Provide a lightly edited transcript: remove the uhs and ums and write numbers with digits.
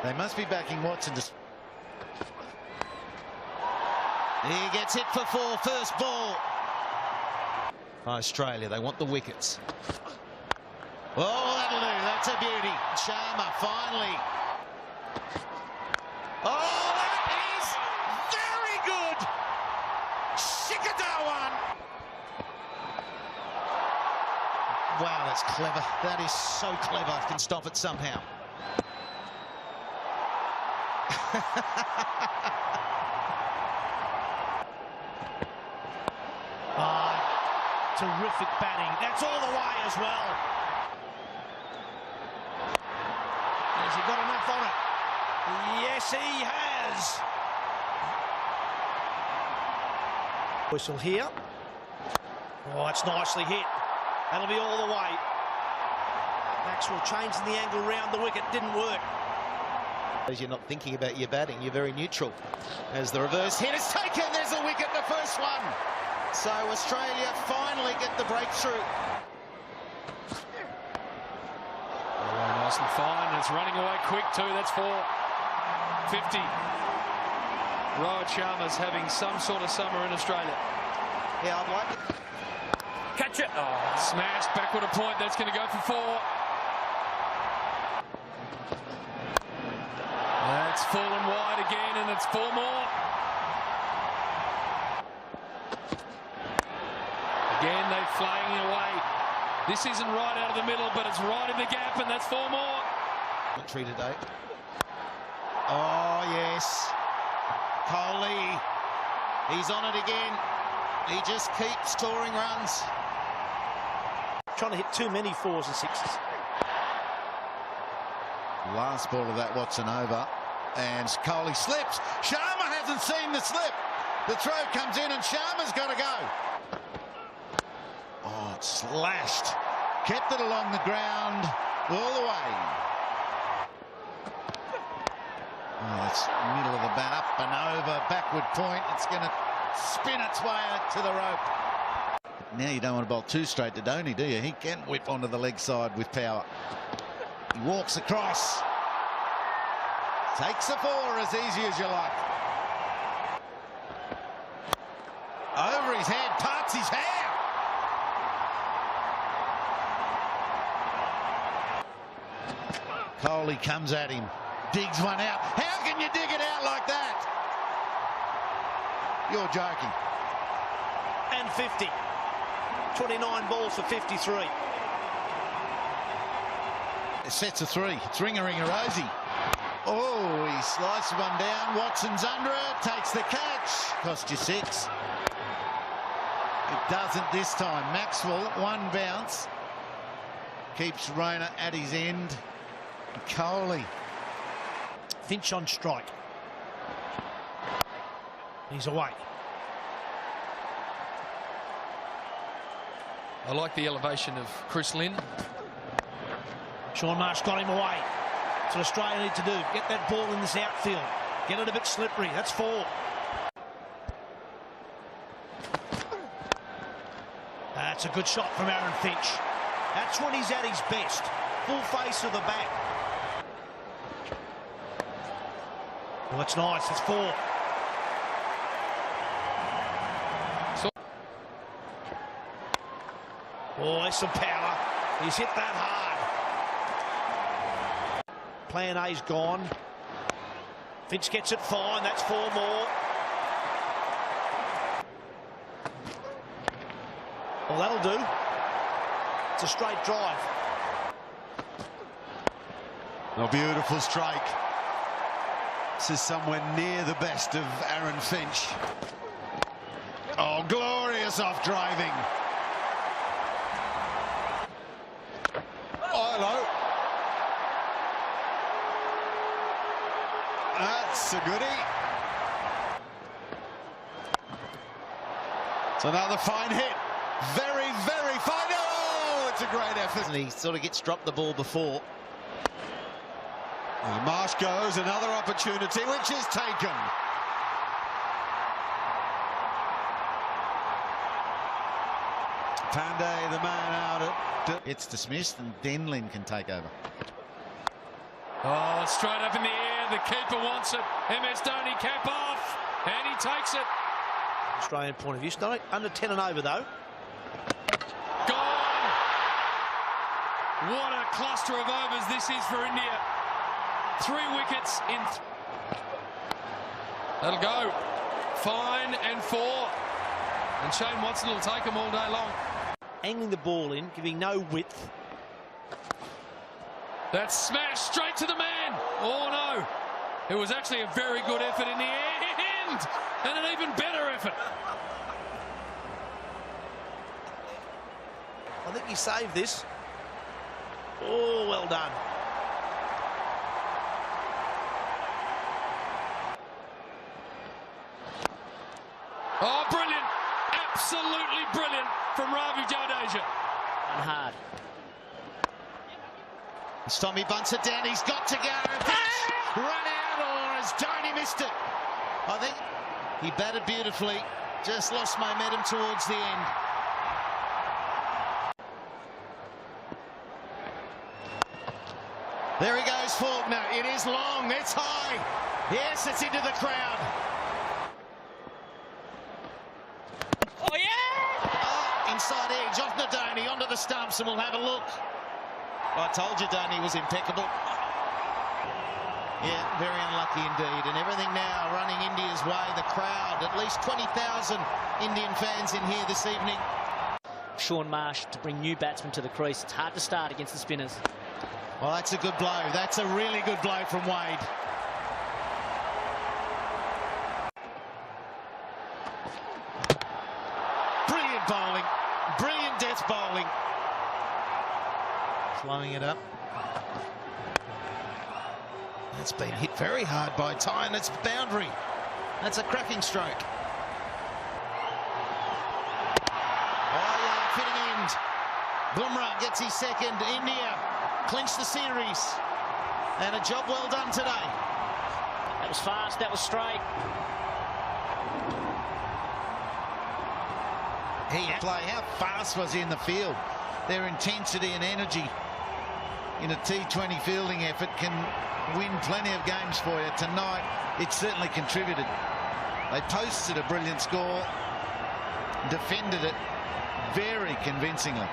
They must be backing Watson to... He gets hit for 4, first ball. Australia, they want the wickets. Oh, that'll do. That's a beauty. Sharma finally. Oh, that is very good. Shikadawan. Wow, that's clever. That is so clever. Can stop it somehow. Terrific batting. That's all the way as well. Has he got enough on it? Yes, he has. Whistle here. Oh, it's nicely hit. That'll be all the way. Maxwell changing the angle round the wicket. Didn't work. As you're not thinking about your batting, you're very neutral. As the reverse hit is taken, there's a wicket, the first one. So Australia finally get the breakthrough. Oh, nice and fine. It's running away quick too. That's for 50. Rohit Sharma's having some sort of summer in Australia. Yeah, I'd like it. Catch it. Oh, smashed backward a point. That's going to go for 4. That's fallen wide again, and it's 4 more. Again, they're flaying away. This isn't right out of the middle, but it's right in the gap, and that's 4 more. Entry today. Oh, yes. Kohli. He's on it again. He just keeps scoring runs. Trying to hit too many 4s and 6s. Last ball of that Watson over. And Kohli slips. Sharma hasn't seen the slip. The throw comes in and Sharma's got to go. Oh, it's slashed. Kept it along the ground all the way. Oh, that's middle of the bat, up and over, backward point. It's going to spin its way out to the rope. Now you don't want to bowl too straight to Dhoni, do you? He can whip onto the leg side with power. He walks across. Takes a 4 as easy as you like. Over his head, parts his hair. Kohli comes at him, digs one out. How can you dig it out like that? You're joking. And 50. 29 balls for 53. It sets a 3. It's ring-a-ring-a-rosy. Oh, he slices one down. Watson's under it, takes the catch. Cost you 6. It doesn't this time. Maxwell, 1 bounce. Keeps Rayner at his end. Kohli. Finch on strike. He's away. I like the elevation of Chris Lynn. Sean Marsh got him away. That's what Australia need to do. Get that ball in this outfield. Get it a bit slippery. That's 4. That's a good shot from Aaron Finch. That's when he's at his best. Full face of the bat. Well, that's nice. It's 4. Oh, there's some power. He's hit that hard. Plan A's gone. Finch gets it fine. That's 4 more. Well, that'll do. It's a straight drive. A beautiful strike. This is somewhere near the best of Aaron Finch. Oh, glorious off driving. Oh, hello. That's a goodie. It's another fine hit. Very, very fine. Oh, it's a great effort. And he sort of gets dropped the ball before. And Marsh goes, another opportunity, which is taken. Pandey, the man out at... It's dismissed and Denlin can take over. Oh, straight up in the air. the keeper wants it. MS Dhoni cap off, and he takes it. Australian point of view. Still under 10 and over, though. Gone! What a cluster of overs this is for India. 3 wickets in... That'll go. Fine and 4. And Shane Watson will take them all day long. Angling the ball in, giving no width. That's smashed straight to the man. Oh, no. It was actually a very good effort in the end. And an even better effort. I think he saved this. Oh, well done. Oh, brilliant. Absolutely brilliant from Ravi Jadeja. And hard. Tommy bunts it down. He's got to go. Run out, or has Dhoni missed it? I think he batted beautifully. Just lost momentum towards the end. There he goes, Faulkner. It is long. It's high. Yes, it's into the crowd. Oh, yeah! Oh, inside edge, off the Dhoni, onto the stumps, and we'll have a look. I told you Dhoni was impeccable. Yeah, very unlucky indeed. And everything now running India's way. The crowd, at least 20,000 Indian fans in here this evening. Shaun Marsh to bring new batsmen to the crease. It's hard to start against the spinners. Well, that's a good blow. That's a really good blow from Wade. Brilliant bowling. Brilliant death bowling. Slowing it up. That's been hit very hard by Ty, and it's boundary. That's a cracking stroke. Oh, yeah, fitting end. Bumrah gets his second. India clinch the series. And a job well done today. That was fast, that was straight. How fast was he in the field? Their intensity and energy in a T20 fielding effort can win plenty of games for you. Tonight, it certainly contributed. They posted a brilliant score, defended it very convincingly.